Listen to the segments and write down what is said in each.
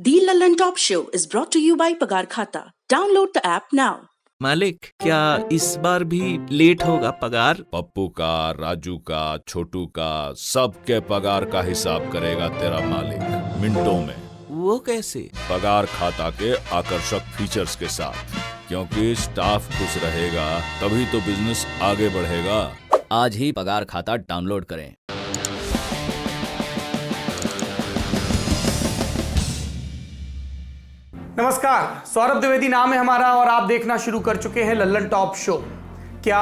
The Lallan Top Show is brought to you by Pagar Khata. Download the app now. मालिक, क्या इस बार भी late होगा पगार? पप्पू का, राजू का, छोटू का, सबके पगार का हिसाब करेगा तेरा मालिक मिनटों में। वो कैसे? पगार खाता के आकर्षक फीचर्स के साथ, क्योंकि स्टाफ खुश रहेगा तभी तो बिजनेस आगे बढ़ेगा। आज ही पगार खाता डाउनलोड करें। नमस्कार, सौरभ द्विवेदी नाम है हमारा और आप देखना शुरू कर चुके हैं लल्लन टॉप शो। क्या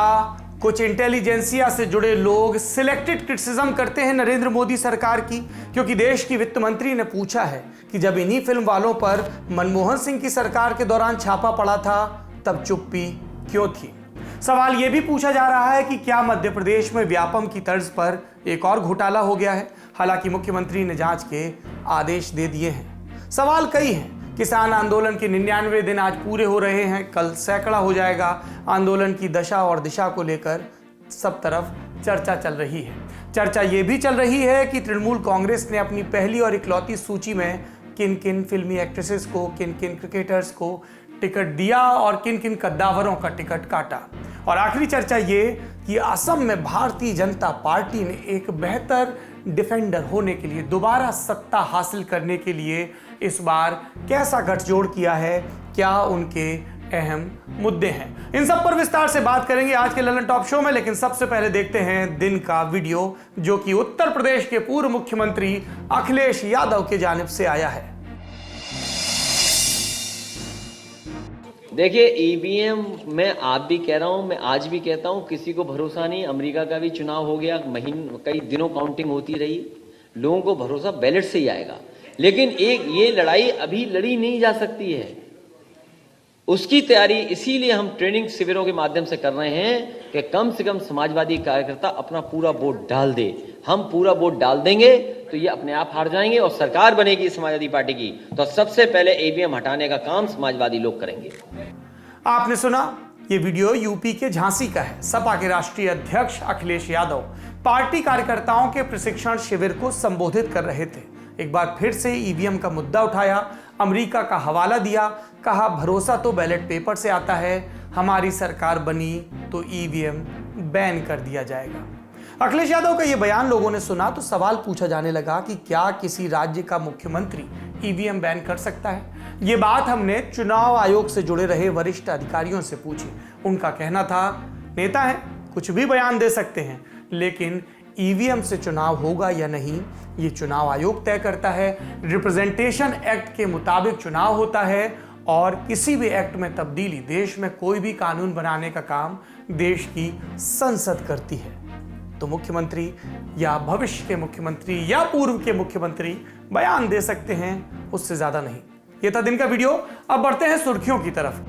कुछ इंटेलिजेंसिया से जुड़े लोग सिलेक्टेड क्रिटिसिज्म करते हैं नरेंद्र मोदी सरकार की? क्योंकि देश की वित्त मंत्री ने पूछा है कि जब इन्हीं फिल्म वालों पर मनमोहन सिंह की सरकार के दौरान छापा पड़ा था तब चुप्पी क्यों थी। सवाल यह भी पूछा जा रहा है कि क्या मध्य प्रदेश में व्यापम की तर्ज पर एक और घोटाला हो गया है। हालांकि मुख्यमंत्री ने जांच के आदेश दे दिए हैं। सवाल कई हैं। किसान आंदोलन के 99 दिन आज पूरे हो रहे हैं, कल सैकड़ा हो जाएगा। आंदोलन की दशा और दिशा को लेकर सब तरफ चर्चा चल रही है। चर्चा ये भी चल रही है कि तृणमूल कांग्रेस ने अपनी पहली और इकलौती सूची में किन किन फिल्मी एक्ट्रेसेस को, किन किन क्रिकेटर्स को टिकट दिया और किन किन कद्दावरों का टिकट काटा। और आखिरी चर्चा ये कि असम में भारतीय जनता पार्टी ने एक बेहतर डिफेंडर होने के लिए, दोबारा सत्ता हासिल करने के लिए इस बार कैसा गठजोड़ किया है, क्या उनके अहम मुद्दे हैं। इन सब पर विस्तार से बात करेंगे आज के लल्लन टॉप शो में। लेकिन सबसे पहले देखते हैं दिन का वीडियो जो कि उत्तर प्रदेश के पूर्व मुख्यमंत्री अखिलेश यादव की जानिब से आया है। देखिए, ईवीएम में आप भी कह रहा हूं, मैं आज भी कहता हूं, किसी को भरोसा नहीं। अमेरिका का भी चुनाव हो गया, कई दिनों काउंटिंग होती रही, लोगों को भरोसा बैलेट से ही आएगा। लेकिन एक ये लड़ाई अभी लड़ी नहीं जा सकती है, उसकी तैयारी इसीलिए हम ट्रेनिंग शिविरों के माध्यम से कर रहे हैं कि कम से कम समाजवादी कार्यकर्ता अपना पूरा वोट डाल दे। हम पूरा वोट डाल देंगे तो ये अपने आप हार जाएंगे और सरकार बनेगी समाजवादी पार्टी की, तो सबसे पहले ईवीएम हटाने का काम समाजवादी लोग करेंगे। आपने सुना, ये वीडियो यूपी के झांसी का है। सपा के राष्ट्रीय अध्यक्ष अखिलेश यादव पार्टी कार्यकर्ताओं के प्रशिक्षण शिविर को संबोधित कर रहे थे। एक बार फिर से ईवीएम का मुद्दा उठाया, अमेरिका का हवाला दिया, कहा भरोसा तो बैलेट पेपर से आता है, हमारी सरकार बनी तो ईवीएम बैन कर दिया जाएगा। अखिलेश यादव का यह बयान लोगों ने सुना तो सवाल पूछा जाने लगा कि क्या किसी राज्य का मुख्यमंत्री ईवीएम बैन कर सकता है। ये बात हमने चुनाव आयोग से जुड़े रहे वरिष्ठ अधिकारियों से पूछी। उनका कहना था, नेता हैं, कुछ भी बयान दे सकते हैं, लेकिन ईवीएम से चुनाव होगा या नहीं ये चुनाव आयोग तय करता है। रिप्रेजेंटेशन एक्ट के मुताबिक चुनाव होता है और किसी भी एक्ट में तब्दीली, देश में कोई भी कानून बनाने का काम देश की संसद करती है। तो मुख्यमंत्री या भविष्य के मुख्यमंत्री या पूर्व के मुख्यमंत्री बयान दे सकते हैं, उससे ज्यादा नहीं। ये था दिन का वीडियो। अब बढ़ते हैं सुर्खियों की तरफ।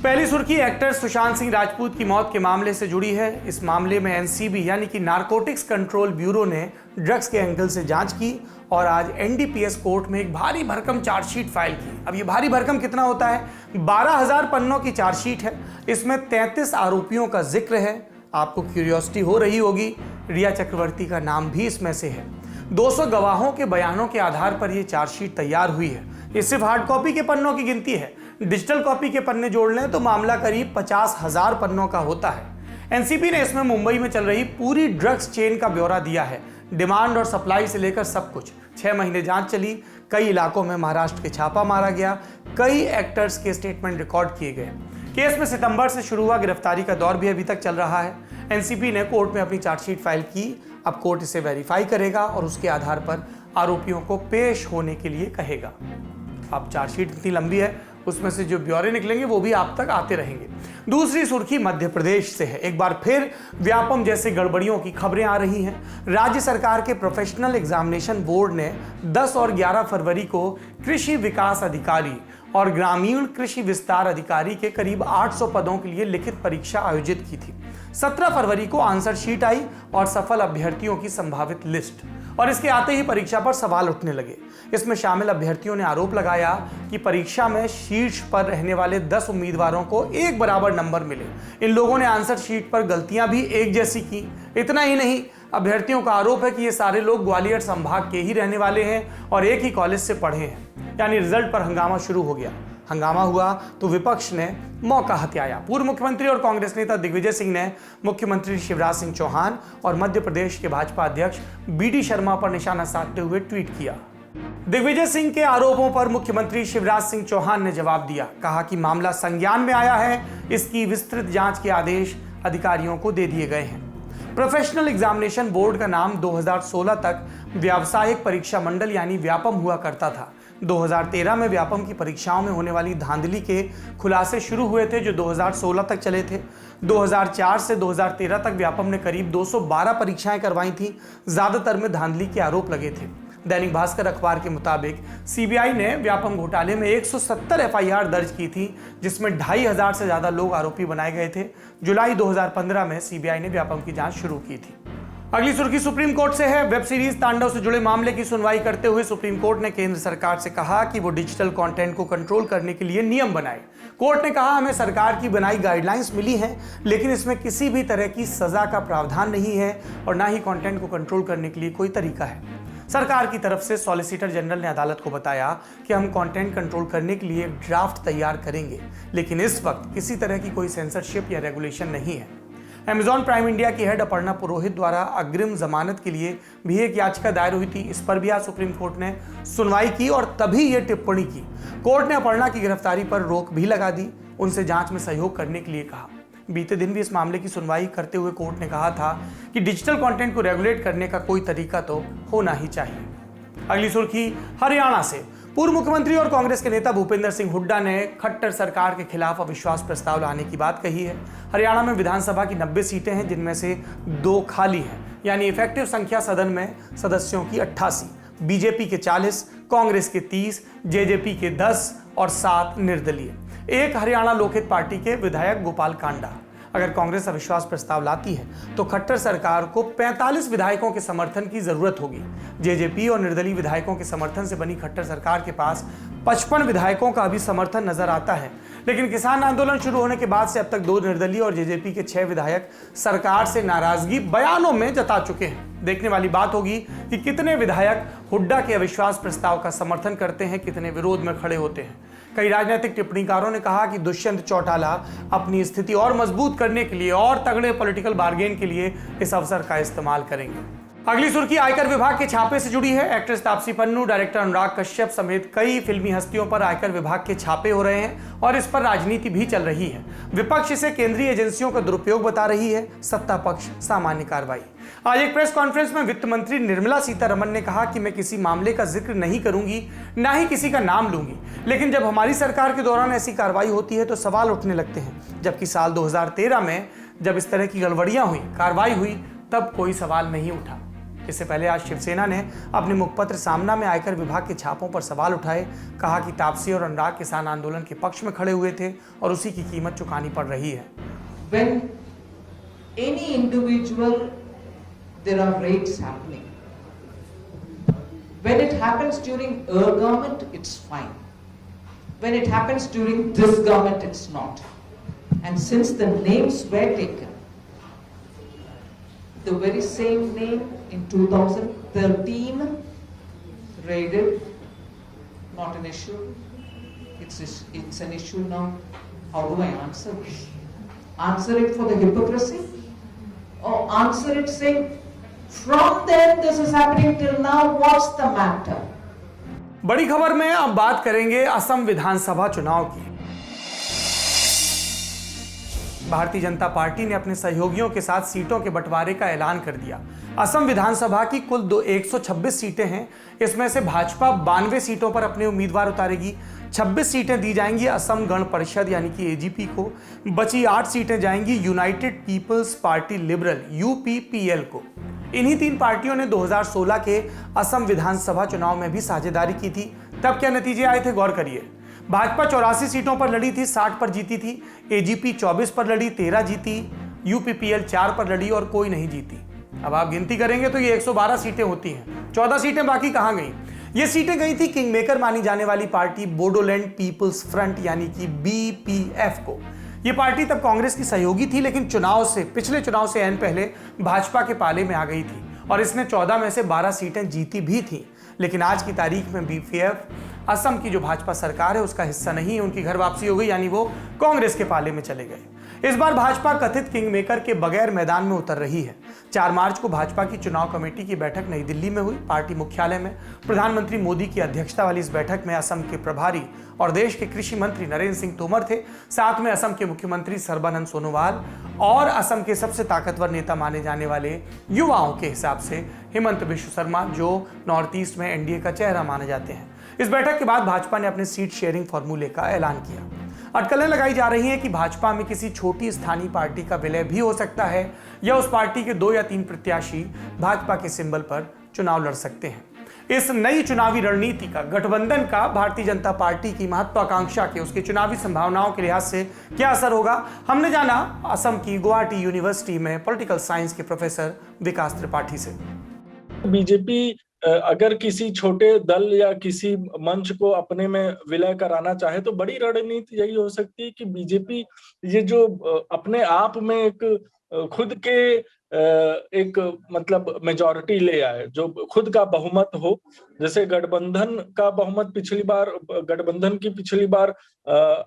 पहली सुर्खी एक्टर सुशांत सिंह राजपूत की मौत के मामले से जुड़ी है। इस मामले में एनसीबी यानी कि नारकोटिक्स कंट्रोल ब्यूरो ने ड्रग्स के एंगल से जांच की और आज एनडीपीएस कोर्ट में एक भारी भरकम चार्जशीट फाइल की। अब ये भारी भरकम कितना होता है? 12,000 पन्नों की चार्जशीट है। इसमें 33 आरोपियों का जिक्र है। आपको क्यूरियोसिटी हो रही होगी, रिया चक्रवर्ती का नाम भी इसमें से है। 200 गवाहों के बयानों के आधार पर यह चार्जशीट तैयार हुई है। ये सिर्फ हार्ड कॉपी के पन्नों की गिनती है। डिजिटल कॉपी के पन्ने जोड़ लें तो मामला करीब 50,000 पन्नों का होता है। एनसीबी ने इसमें मुंबई में चल रही पूरी ड्रग्स चेन का ब्यौरा दिया है, डिमांड और सप्लाई से लेकर सब कुछ। 6 महीने जांच चली, कई इलाकों में महाराष्ट्र के छापा मारा गया, कई एक्टर्स के स्टेटमेंट रिकॉर्ड किए गए। केस में सितंबर से शुरू हुआ गिरफ्तारी का दौर भी अभी तक चल रहा है। एनसीबी ने कोर्ट में अपनी चार्जशीट फाइल की। अब कोर्ट इसे वेरीफाई करेगा और उसके आधार पर आरोपियों को पेश होने के लिए कहेगा। अब चार्जशीट इतनी लंबी है, उसमें से जो ब्यौरे निकलेंगे वो भी आप तक आते रहेंगे। दूसरी सुर्खी मध्य प्रदेश से है। एक बार फिर व्यापम जैसे गड़बड़ियों की खबरें आ रही हैं। राज्य सरकार के प्रोफेशनल एग्जामिनेशन बोर्ड ने 10 और 11 फरवरी को कृषि विकास अधिकारी और ग्रामीण कृषि विस्तार अधिकारी के करीब 800 पदों के लिए लिखित परीक्षा आयोजित की थी। 17 फरवरी को आंसर शीट आई और सफल अभ्यर्थियों की संभावित लिस्ट। और इसके आते ही परीक्षा पर सवाल उठने लगे। इसमें शामिल अभ्यर्थियों ने आरोप लगाया कि परीक्षा में शीर्ष पर रहने वाले 10 उम्मीदवारों को एक बराबर नंबर मिले। इन लोगों ने आंसर शीट पर गलतियां भी एक जैसी की। इतना ही नहीं, अभ्यर्थियों का आरोप है कि ये सारे लोग ग्वालियर संभाग के ही रहने वाले हैं और एक ही कॉलेज से पढ़े हैं। यानी रिजल्ट पर हंगामा शुरू हो गया। हंगामा हुआ तो विपक्ष ने मौका हथियाया। पूर्व मुख्यमंत्री और कांग्रेस नेता दिग्विजय सिंह ने मुख्यमंत्री शिवराज सिंह चौहान और मध्य प्रदेश के भाजपा अध्यक्ष बीडी शर्मा पर निशाना साधते हुए ट्वीट किया। दिग्विजय सिंह के आरोपों पर मुख्यमंत्री शिवराज सिंह चौहान ने जवाब दिया। कहा कि मामला संज्ञान में आया है, इसकी विस्तृत जांच के आदेश अधिकारियों को दे दिए गए हैं। प्रोफेशनल एग्जामिनेशन बोर्ड का नाम 2016 तक व्यावसायिक परीक्षा मंडल यानी व्यापम हुआ करता था। 2013 में व्यापम की परीक्षाओं में होने वाली धांधली के खुलासे शुरू हुए थे, जो 2016 तक चले थे। 2004 से 2013 तक व्यापम ने करीब 212 परीक्षाएं करवाई थी। ज्यादातर में धांधली के आरोप लगे थे। दैनिक भास्कर अखबार के मुताबिक सीबीआई ने व्यापम घोटाले में 170 एफआईआर दर्ज की थी, जिसमें 2500 से ज्यादा लोग आरोपी बनाए गए थे। जुलाई 2015 में सीबीआई ने व्यापम की जांच शुरू की थी। अगली सुर्खी सुप्रीम कोर्ट से है। वेब सीरीज तांडव से जुड़े मामले की सुनवाई करते हुए सुप्रीम कोर्ट ने केंद्र सरकार से कहा कि वो डिजिटल कंटेंट को कंट्रोल करने के लिए नियम बनाए। कोर्ट ने कहा, हमें सरकार की बनाई गाइडलाइंस मिली हैं, लेकिन इसमें किसी भी तरह की सजा का प्रावधान नहीं है और ना ही कंटेंट को कंट्रोल करने के लिए कोई तरीका है। सरकार की तरफ से सॉलिसिटर जनरल ने अदालत को बताया कि हम कंटेंट कंट्रोल करने के लिए एक ड्राफ्ट तैयार करेंगे, लेकिन इस वक्त किसी तरह की कोई सेंसरशिप या रेगुलेशन नहीं है। अमेजॉन प्राइम इंडिया की हेड अपर्णा पुरोहित द्वारा अग्रिम जमानत के लिए भी एक याचिका दायर हुई थी। इस पर भी आज सुप्रीम कोर्ट ने सुनवाई की और तभी ये टिप्पणी की। कोर्ट ने अपर्णा की गिरफ्तारी पर रोक भी लगा दी, उनसे जांच में सहयोग करने के लिए कहा। बीते दिन भी इस मामले की सुनवाई करते हुए कोर्ट ने कहा था कि डिजिटल कंटेंट को रेगुलेट करने का कोई तरीका तो होना ही चाहिए। अगली सुर्खी हरियाणा से। पूर्व मुख्यमंत्री और कांग्रेस के नेता भूपेंद्र सिंह हुड्डा ने खट्टर सरकार के खिलाफ अविश्वास प्रस्ताव लाने की बात कही है। हरियाणा में विधानसभा की 90 सीटें हैं, जिनमें से 2 खाली हैं, यानी इफेक्टिव संख्या सदन में सदस्यों की 88। बीजेपी के 40, कांग्रेस के 30, जेजेपी के 10 और 7 निर्दलीय। एक हरियाणा लोकहित पार्टी के विधायक गोपाल कांडा। अगर कांग्रेस अविश्वास प्रस्ताव लाती है तो खट्टर सरकार को 45 विधायकों के समर्थन की जरूरत होगी। जेजेपी और निर्दलीय विधायकों के समर्थन से बनी खट्टर सरकार के पास 55 विधायकों का भी समर्थन नजर आता है, लेकिन किसान आंदोलन शुरू होने के बाद से अब तक 2 निर्दलीय और जेजेपी के 6 विधायक सरकार से नाराजगी बयानों में जता चुके हैं। देखने वाली बात होगी कि कितने विधायक हुड्डा के अविश्वास प्रस्ताव का समर्थन करते हैं, कितने विरोध में खड़े होते हैं। कई राजनीतिक टिप्पणीकारों ने कहा कि दुष्यंत चौटाला अपनी स्थिति और मजबूत करने के लिए और तगड़े पॉलिटिकल बार्गेन के लिए इस अवसर का इस्तेमाल करेंगे। अगली सुर्खी आयकर विभाग के छापे से जुड़ी है। एक्ट्रेस तापसी पन्नू, डायरेक्टर अनुराग कश्यप समेत कई फिल्मी हस्तियों पर आयकर विभाग के छापे हो रहे हैं और इस पर राजनीति भी चल रही है। विपक्ष इसे केंद्रीय एजेंसियों का दुरुपयोग बता रही है, सत्ता पक्ष सामान्य कार्रवाई। आज एक प्रेस कॉन्फ्रेंस में वित्त मंत्री निर्मला सीतारमण ने कहा कि मैं किसी मामले का जिक्र नहीं करूंगी, ना ही किसी का नाम लूंगी, लेकिन जब हमारी सरकार के दौरान ऐसी कार्रवाई होती है तो सवाल उठने लगते हैं। जबकि साल 2013 में जब इस तरह की गड़बड़ियां हुई, कार्रवाई हुई, तब कोई सवाल नहीं उठा। इससे पहले आज शिवसेना ने अपने मुखपत्र सामना में आयकर विभाग के छापों पर सवाल उठाए। कहा कि तापसी और अनुराग किसान आंदोलन के पक्ष में खड़े हुए थे और उसी की कीमत चुकानी पड़ रही है। When any individual, there are raids happening. When it happens during our government, it's fine. When it happens during this government, it's not. And since the names were taken, the very same name in 2013 raided, not an issue. It's an issue now. How do I answer this? Answer it for the hypocrisy? Or answer it saying, from then this is happening till now, what's the matter? बड़ी खबर में अब बात करेंगे असम विधानसभा चुनाव की। Bharatiya Janata party ने अपने सहयोगियों के साथ सीटों के बंटवारे का ऐलान कर दिया। असम विधानसभा की कुल 126 सीटें हैं। इसमें से भाजपा 92 सीटों पर अपने उम्मीदवार उतारेगी। 26 सीटें दी जाएंगी असम गण परिषद यानी कि एजीपी को। बची 8 सीटें जाएंगी united people's party liberal UPPL को। इन्हीं 3 पार्टियों ने 2016 के असम विधानसभा चुनाव में भी साझेदारी की थी। तब क्या नतीजे आए थे, गौर करिए। भाजपा 84 सीटों पर लड़ी थी, 60 पर जीती थी। एजीपी 24 पर लड़ी, 13 जीती। यूपीपीएल 4 पर लड़ी और कोई नहीं जीती। अब आप गिनती करेंगे तो ये 112 सीटें होती हैं। 14 सीटें बाकी कहां गई? ये सीटें गई थी किंग मेकर मानी जाने वाली पार्टी बोडोलैंड पीपल्स फ्रंट यानी कि बीपीएफ को। ये पार्टी तब कांग्रेस की सहयोगी थी, लेकिन पिछले चुनाव से ऐन पहले भाजपा के पाले में आ गई थी और इसने 14 में से 12 सीटें जीती भी थी। लेकिन आज की तारीख में बीपीएफ असम की जो भाजपा सरकार है उसका हिस्सा नहीं है, उनकी घर वापसी हो गई, यानी वो कांग्रेस के पाले में चले गए। इस बार भाजपा कथित किंग मेकर के बगैर मैदान में उतर रही है। 4 मार्च को भाजपा की चुनाव कमेटी की बैठक नई दिल्ली में हुई। पार्टी मुख्यालय में प्रधानमंत्री मोदी की अध्यक्षता वाली इस बैठक में असम के प्रभारी और देश के कृषि मंत्री नरेंद्र सिंह तोमर थे। साथ में असम के मुख्यमंत्री सर्बानंद सोनोवाल और असम के सबसे ताकतवर नेता माने जाने वाले युवाओं के हिसाब से हेमंत बिश्व शर्मा, जो नॉर्थ ईस्ट में एनडीए का चेहरा माने जाते हैं। इस बैठक के बाद भाजपा ने अपने सीट शेयरिंग फॉर्मूले का ऐलान किया। अटकलें लगाई जा रही हैं कि भाजपा में किसी छोटी स्थानीय पार्टी का विलय भी हो सकता है या उस पार्टी के 2 या 3 प्रत्याशी भाजपा के सिंबल पर चुनाव लड़ सकते हैं। इस नई चुनावी रणनीति का गठबंधन का भारतीय जनता पार्टी की महत्वाकांक्षा के उसकी चुनावी संभावनाओं के लिहाज से क्या असर होगा, हमने जाना असम की गुवाहाटी यूनिवर्सिटी में पॉलिटिकल साइंस के प्रोफेसर विकास त्रिपाठी से। बीजेपी अगर किसी छोटे दल या किसी मंच को अपने में विलय कराना चाहे तो बड़ी रणनीति यही हो सकती है कि बीजेपी ये जो अपने आप में एक खुद के एक मतलब मेजॉरिटी ले आए, जो खुद का बहुमत हो। जैसे गठबंधन का बहुमत गठबंधन की पिछली बार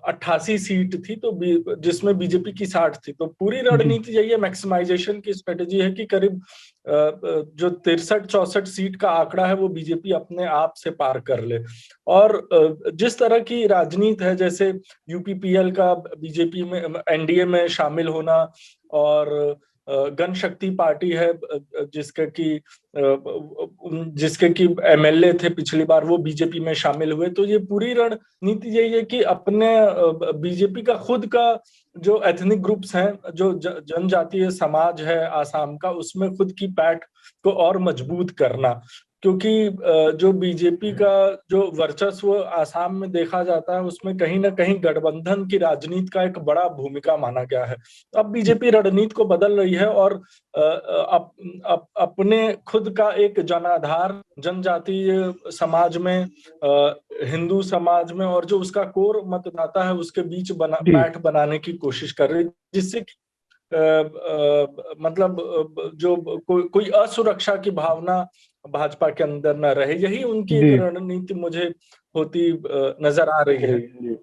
88 सीट थी, तो जिसमें बीजेपी की 60 थी। तो पूरी रणनीति यही है, मैक्सिमाइजेशन की स्ट्रेटेजी है कि करीब जो 63-64 सीट का आंकड़ा है वो बीजेपी अपने आप से पार कर ले। और जिस तरह की राजनीति है, जैसे यूपीपीएल का बीजेपी में एनडीए में शामिल होना, और जनशक्ति पार्टी है जिसके की एमएलए थे पिछली बार, वो बीजेपी में शामिल हुए। तो ये पूरी रणनीति यही है कि अपने बीजेपी का खुद का जो एथनिक ग्रुप्स हैं, जो जनजातीय समाज है आसाम का, उसमें खुद की पैठ को और मजबूत करना। क्योंकि जो बीजेपी का जो वर्चस्व आसाम में देखा जाता है उसमें कहीं ना कहीं गठबंधन की राजनीति का एक बड़ा भूमिका माना गया है। अब बीजेपी रणनीति को बदल रही है और अपने खुद का एक जनाधार जनजातीय समाज में, हिंदू समाज में, और जो उसका कोर मतदाता है उसके बीच पैठ बनाने की कोशिश कर रही है, जिससे मतलब जो कोई असुरक्षा की भावना भाजपा के अंदर न रहे। यही उनकी एक रणनीति मुझे होती नजर आ रही है।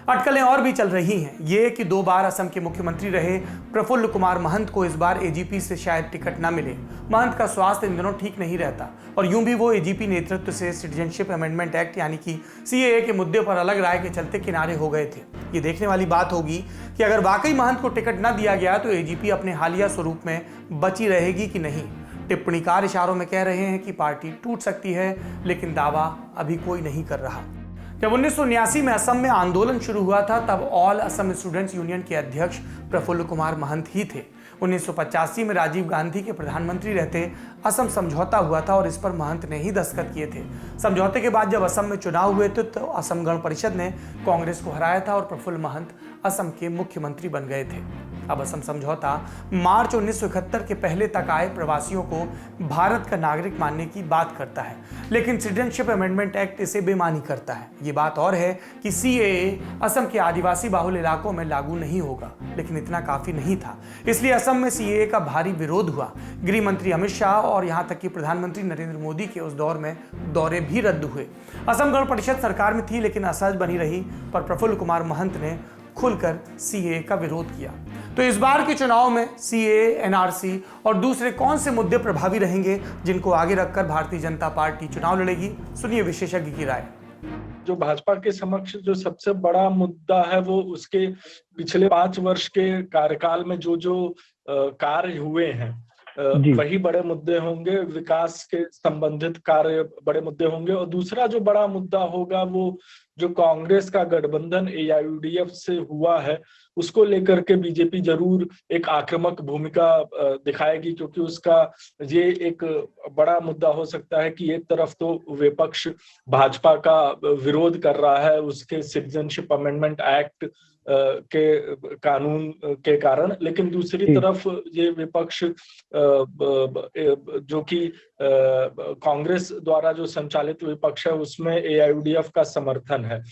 अटकलें और भी चल रही हैं। ये कि 2 बार असम के मुख्यमंत्री रहे प्रफुल्ल कुमार महंत को इस बार एजीपी से शायद टिकट न मिले। महंत का स्वास्थ्य इन दिनों ठीक नहीं रहता और यूं भी वो एजीपी नेतृत्व से सिटीजनशिप अमेंडमेंट एक्ट यानी कि सीएए के मुद्दे पर अलग राय के चलते किनारे हो गए थे। ये देखने वाली बात होगी कि अगर वाकई महंत को टिकट न दिया गया तो एजीपी अपने हालिया स्वरूप में बची रहेगी कि नहीं। टिप्पणीकार इशारों में कह रहे हैं कि पार्टी टूट सकती है, लेकिन दावा अभी कोई नहीं कर रहा। जब 1979 में असम में आंदोलन शुरू हुआ था तब ऑल असम स्टूडेंट्स यूनियन के अध्यक्ष प्रफुल्ल कुमार महंत ही थे। 1985 में राजीव गांधी के प्रधानमंत्री रहते असम समझौता हुआ था और इस पर महंत ने ही दस्तखत किए थे। समझौते के बाद जब असम में चुनाव हुए थे तो असम गण परिषद ने कांग्रेस को हराया था और प्रफुल्ल महंत असम के मुख्यमंत्री बन गए थे। अब असम समझौता मार्च 1971 के पहले तक आए प्रवासियों को भारत का नागरिक मानने की बात करता है, लेकिन सिटीजनशिप अमेंडमेंट एक्ट इसे बेमानी करता है। ये बात और है कि सीएए असम के आदिवासी बाहुल इलाकों में लागू नहीं होगा, लेकिन इतना काफी नहीं था, इसलिए असम में सीएए का भारी विरोध हुआ। गृह मंत्री अमित शाह और यहां तक कि प्रधानमंत्री नरेंद्र मोदी के उस दौर में दौरे भी रद्द हुए। असम गण परिषद सरकार में थी लेकिन असहज बनी रही, पर प्रफुल्ल कुमार महंत ने खुलकर सीएए का विरोध किया। तो इस बार के चुनाव में सीएए, एनआरसी और दूसरे कौन से मुद्दे प्रभावी रहेंगे जिनको आगे रखकर भारतीय जनता पार्टी चुनाव लड़ेगी? सुनिए विशेषज्ञ की राय। जो भाजपा के समक्ष जो सबसे बड़ा मुद्दा है वो उसके पिछले 5 वर्ष के कार्यकाल में जो कार्य हुए हैं वही बड़े मुद्दे होंगे। विकास के संबंधित कार्य बड़े मुद्दे होंगे। और दूसरा जो बड़ा मुद्दा होगा वो जो कांग्रेस का गठबंधन एआईयूडीएफ से हुआ है उसको लेकर के बीजेपी जरूर एक आक्रामक भूमिका दिखाएगी, क्योंकि उसका ये एक बड़ा मुद्दा हो सकता है कि एक तरफ तो विपक्ष भाजपा का विरोध कर रहा है, उसके सिटीजनशिप अमेंडमेंट एक्ट के कानून के कारण। लेकिन दूसरी तरफ ये विपक्ष जो कि कांग्रेस द्वारा जो संचालित विपक्ष है उसमें AIUDF का समर्थन है।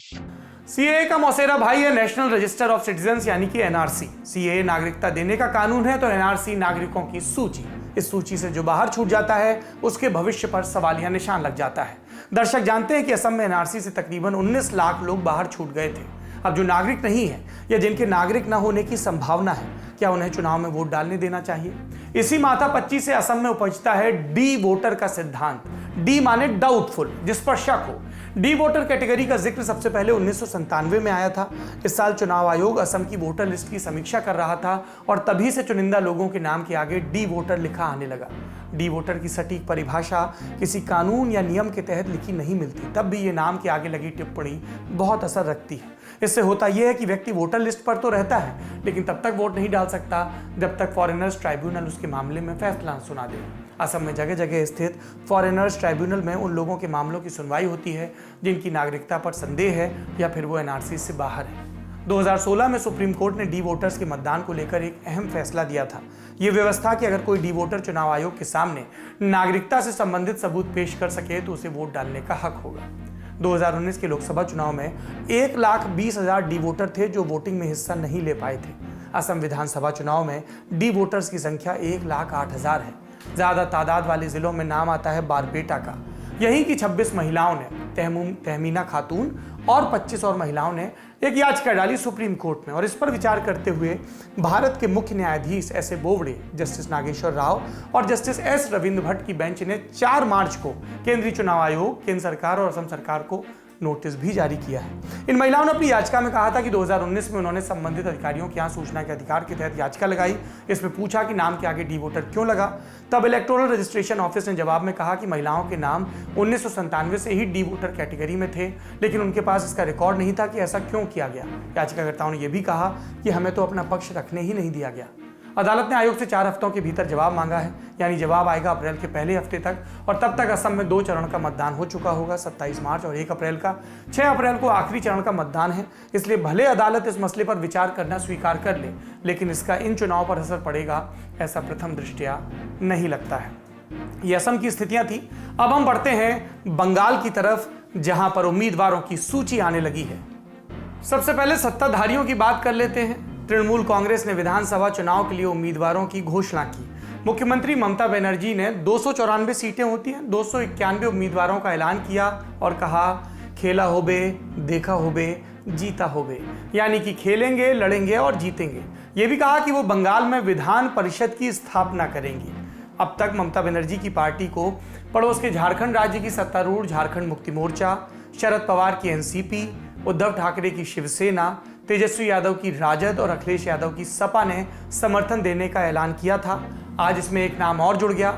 सीएए का मौसेरा भाई है नेशनल रजिस्टर ऑफ सिटीजन्स यानी कि एनआरसी। सीएए नागरिकता देने का कानून है तो एनआरसी नागरिकों की सूची। इस सूची से जो बाहर छूट जाता है उसके भविष्य पर सवालिया निशान लग जाता है। दर्शक जानते हैं कि असम में एनआरसी से तकरीबन 19 लाख लोग बाहर छूट गए थे। अब जो नागरिक नहीं है या जिनके नागरिक न होने की संभावना है, क्या उन्हें चुनाव में वोट डालने देना चाहिए? इसी माथापच्ची से असम में उपजता है डी वोटर का सिद्धांत। डी माने डाउटफुल, जिस पर शक हो। डी वोटर कैटेगरी का जिक्र सबसे पहले 1997 में आया था। इस साल चुनाव आयोग असम की वोटर लिस्ट की समीक्षा कर रहा था और तभी से चुनिंदा लोगों के नाम के आगे डी वोटर लिखा आने लगा। डी वोटर की सटीक परिभाषा किसी कानून या नियम के तहत लिखी नहीं मिलती, तब भी ये नाम के आगे लगी टिप्पणी बहुत असर रखती है। इससे होता यह है कि व्यक्ति वोटर लिस्ट पर तो रहता है लेकिन तब तक वोट नहीं डाल सकता जब तक फॉरेनर्स ट्राइब्यूनल उसके मामले में फैसला सुना दे। असम में जगह जगह स्थित फॉरेनर्स ट्राइब्यूनल में उन लोगों के मामलों की सुनवाई होती है जिनकी नागरिकता पर संदेह है या फिर वो एनआरसी से बाहर है। 2016 में सुप्रीम कोर्ट ने डी वोटर्स के मतदान को लेकर एक अहम फैसला दिया था। ये व्यवस्था कि अगर कोई डी वोटर चुनाव आयोग के सामने नागरिकता से संबंधित सबूत पेश कर सके तो उसे वोट डालने का हक होगा। 2019 के लोकसभा चुनाव में 1,20,000 डी वोटर थे जो वोटिंग में हिस्सा नहीं ले पाए थे। असम विधानसभा चुनाव में डी वोटर्स की संख्या 1,08,000 है। ज्यादा तादाद वाले जिलों में नाम आता है बारपेटा का। यहीं की 26 महिलाओं ने, तहमीना खातून और 25 और महिलाओं ने एक याचिका डाली सुप्रीम कोर्ट में और इस पर विचार करते हुए भारत के मुख्य न्यायाधीश S A Bobde, justice Nageswara Rao और जस्टिस एस रविंद्र भट्ट की बेंच ने 4 मार्च को केंद्रीय चुनाव आयोग, केंद्र सरकार और असम सरकार को नोटिस भी जारी किया है। इन महिलाओं ने अपनी याचिका में कहा था कि 2019 में उन्होंने संबंधित अधिकारियों के यहाँ सूचना के अधिकार के तहत याचिका लगाई। इसमें पूछा कि नाम के आगे डी वोटर क्यों लगा। तब इलेक्टोरल रजिस्ट्रेशन ऑफिस ने जवाब में कहा कि महिलाओं के नाम 1997 से ही डी वोटर कैटेगरी में थे लेकिन उनके पास इसका रिकॉर्ड नहीं था कि ऐसा क्यों किया गया। याचिकाकर्ताओं ने यह भी कहा कि हमें तो अपना पक्ष रखने ही नहीं दिया गया। अदालत ने आयोग से 4 हफ्तों के भीतर जवाब मांगा है, यानी जवाब आएगा अप्रैल के पहले हफ्ते तक और तब तक असम में 2 चरण का मतदान हो चुका होगा, 27 मार्च और 1 अप्रैल का। 6 अप्रैल को आखिरी चरण का मतदान है, इसलिए भले अदालत इस मसले पर विचार करना स्वीकार कर ले लेकिन इसका इन चुनाव पर असर पड़ेगा ऐसा प्रथम दृष्टया नहीं लगता है। ये असम की स्थितियां थी। अब हम बढ़ते हैं बंगाल की तरफ जहां पर उम्मीदवारों की सूची आने लगी है। सबसे पहले सत्ताधारियों की बात कर लेते हैं। तृणमूल कांग्रेस ने विधानसभा चुनाव के लिए उम्मीदवारों की घोषणा की। मुख्यमंत्री ममता बनर्जी ने 294 सीटें होती हैं, 291 उम्मीदवारों का ऐलान किया और कहा खेला होबे, देखा होबे, जीता होबे, यानी कि खेलेंगे, लड़ेंगे और जीतेंगे। यह भी कहा कि वो बंगाल में विधान परिषद की स्थापना करेंगी। अब तक ममता बनर्जी की पार्टी को पड़ोस के झारखंड राज्य की सत्तारूढ़ झारखंड मुक्ति मोर्चा, शरद पवार की एनसीपी, उद्धव ठाकरे की शिवसेना, तेजस्वी यादव की राजद और अखिलेश यादव की सपा ने समर्थन देने का ऐलान किया था। आज इसमें एक नाम और जुड़ गया।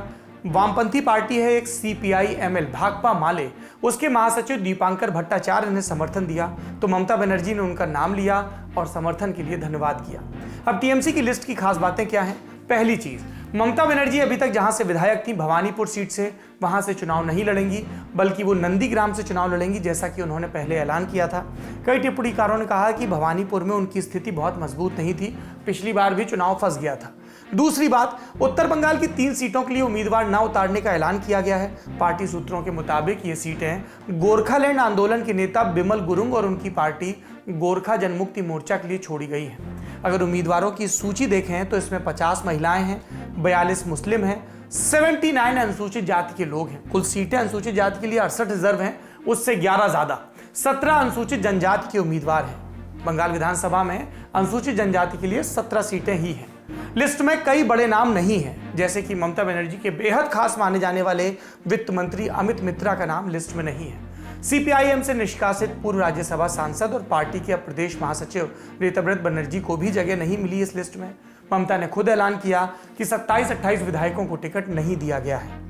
वामपंथी पार्टी है एक CPI-ML भाकपा माले, उसके महासचिव दीपांकर भट्टाचार्य ने समर्थन दिया तो ममता बनर्जी ने उनका नाम लिया और समर्थन के लिए धन्यवाद किया। अब टीएमसी की लिस्ट की खास बातें क्या हैं? पहली चीज, ममता बनर्जी अभी तक जहां से विधायक थी भवानीपुर सीट से, वहां से चुनाव नहीं लड़ेंगी बल्कि वो नंदीग्राम से चुनाव लड़ेंगी जैसा कि उन्होंने पहले ऐलान किया था। कई टिप्पणीकारों ने कहा कि भवानीपुर में उनकी स्थिति बहुत मजबूत नहीं थी, पिछली बार भी चुनाव फंस गया था। दूसरी बात, उत्तर बंगाल की 3 सीटों के लिए उम्मीदवार न उतारने का ऐलान किया गया है। पार्टी सूत्रों के मुताबिक ये सीटें गोरखालैंड आंदोलन के नेता बिमल गुरुंग और उनकी पार्टी गोरखा जनमुक्ति मोर्चा के लिए छोड़ी गई है। अगर उम्मीदवारों की सूची देखें तो इसमें 50 महिलाएं हैं, 42 मुस्लिम हैं, 79 अनुसूचित जाति के लोग हैं। कुल सीटें अनुसूचित जाति के लिए 68 रिजर्व हैं, उससे 11 ज्यादा 17 अनुसूचित जनजाति के उम्मीदवार हैं। बंगाल विधानसभा में अनुसूचित जनजाति के लिए 17 सीटें ही हैं। लिस्ट में कई बड़े नाम नहीं हैं, जैसे कि ममता बनर्जी के बेहद खास माने जाने वाले वित्त मंत्री अमित मित्रा का नाम लिस्ट में नहीं है। CPIM से निष्कासित पूर्व राज्यसभा सांसद और पार्टी के प्रदेश महासचिव ऋतव्रत बनर्जी को भी जगह नहीं मिली इस लिस्ट में। ममता ने खुद ऐलान किया कि 27-28 विधायकों को टिकट नहीं दिया गया है।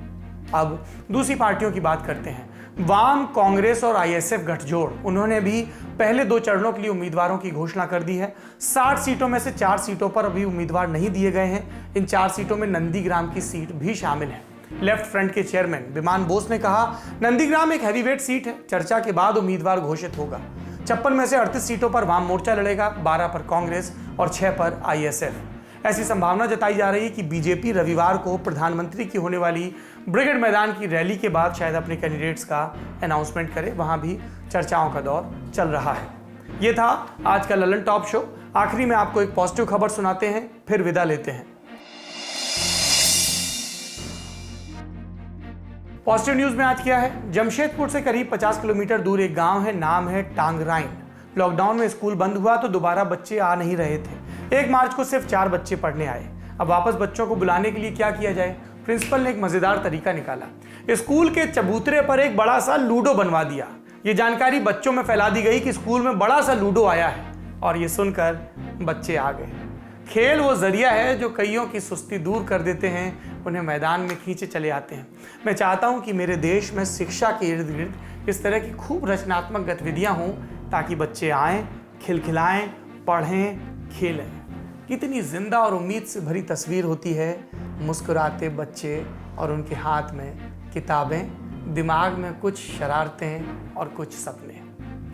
अब दूसरी पार्टियों की बात करते हैं। वाम, कांग्रेस और ISF गठजोड़, उन्होंने भी पहले 2 चरणों के लिए उम्मीदवारों की घोषणा कर दी है। 60 सीटों में से 4 सीटों पर अभी उम्मीदवार नहीं दिए गए हैं। इन 4 सीटों में नंदीग्राम की सीट भी शामिल है। लेफ्ट फ्रंट के चेयरमैन विमान बोस ने कहा, नंदीग्राम एक हैवीवेट सीट है, चर्चा के बाद उम्मीदवार घोषित होगा। 56 में से 38 सीटों पर वाम मोर्चा लड़ेगा, 12 पर कांग्रेस और 6 पर आईएसएफ। ऐसी संभावना जताई जा रही है कि बीजेपी रविवार को प्रधानमंत्री की होने वाली ब्रिगेड मैदान की रैली के बाद शायद अपने कैंडिडेट्स का अनाउंसमेंट करे। वहां भी चर्चाओं का दौर चल रहा है। ये था आज का ललन टॉप शो। आखिरी में आपको एक पॉजिटिव खबर सुनाते हैं, फिर विदा लेते हैं। पॉजिटिव न्यूज में आज क्या है? जमशेदपुर से करीब 50 किलोमीटर दूर एक गांव है, नाम है टांगराइन। लॉकडाउन में स्कूल बंद हुआ तो दोबारा बच्चे आ नहीं रहे थे। 1 मार्च को सिर्फ 4 बच्चे पढ़ने आए। अब वापस बच्चों को बुलाने के लिए क्या किया जाए? प्रिंसिपल ने एक मजेदार तरीका निकाला। स्कूल के चबूतरे पर एक बड़ा सा लूडो बनवा दिया। ये जानकारी बच्चों में फैला दी गई कि स्कूल में बड़ा सा लूडो आया है, और ये सुनकर बच्चे आ गए। खेल वो जरिया है जो कईयों की सुस्ती दूर कर देते हैं, उन्हें मैदान में खींचे चले आते हैं। मैं चाहता हूं कि मेरे देश में शिक्षा के इर्द गिर्द इस तरह की खूब रचनात्मक गतिविधियां हों, ताकि बच्चे आएँ, खिलखिलाएं, पढ़ें, खेलें। कितनी जिंदा और उम्मीद से भरी तस्वीर होती है, मुस्कुराते बच्चे और उनके हाथ में किताबें, दिमाग में कुछ शरारतें और कुछ सपने।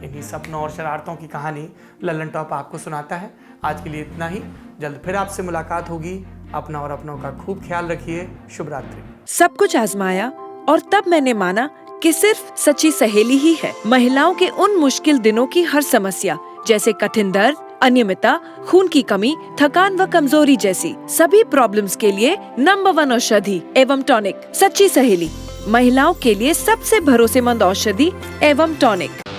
इन्हीं सपनों और शरारतों की कहानी ललन टॉप आपको सुनाता है। आज के लिए इतना ही। जल्द फिर आपसे मुलाकात होगी। अपना और अपनों का खूब ख्याल रखिए। शुभ रात्रि। सब कुछ आजमाया और तब मैंने माना कि सिर्फ सच्ची सहेली ही है महिलाओं के उन मुश्किल दिनों की हर समस्या, जैसे कठिन दर्द, अनियमितता, खून की कमी, थकान व कमजोरी जैसी सभी प्रॉब्लम्स के लिए नंबर 1 औषधि एवं टॉनिक। सच्ची सहेली, महिलाओं के लिए सबसे भरोसेमंद औषधि एवं टॉनिक।